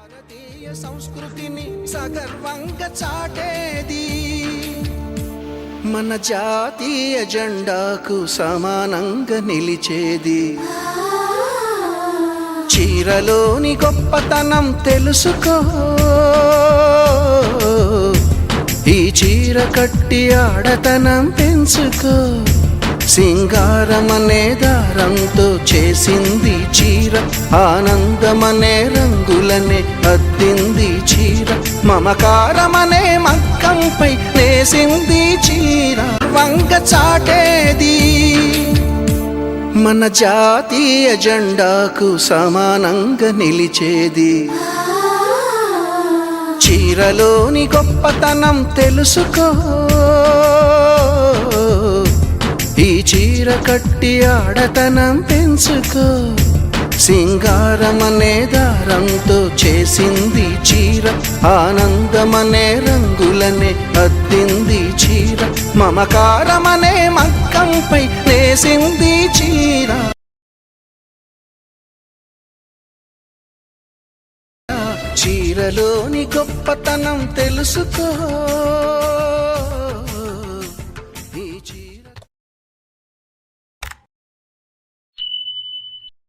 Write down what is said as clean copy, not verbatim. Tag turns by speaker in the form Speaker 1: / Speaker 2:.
Speaker 1: భారతీయ సంస్కృతిని సగర్వంగా చాటేది మన జాతీయ జెండాకు సమానంగా నిలిచేది. చీరలోని గొప్పతనం తెలుసుకో, ఈ చీర కట్టి ఆడతనం పెంచుకో. సింగారమనే దారంతో చేసింది చీర, ఆనందమనే రంగులనే అద్దింది చీర, మమకారమనే మక్కంపై నేసింది చీర. వంగ చాటేది మన జాతీయ జెండాకు సమానంగా నిలిచేది. చీరలోని గొప్పతనం తెలుసుకో, ఈ చీర కట్టి ఆడతనం పెంచుకో. సింగారమనే దారంతో చేసింది చీర, ఆనందమనే రంగులనే అద్దింది చీర, మమకారమనే మక్కంపై నేసింది చీర. చీరలోని గొప్పతనం తెలుసుకో.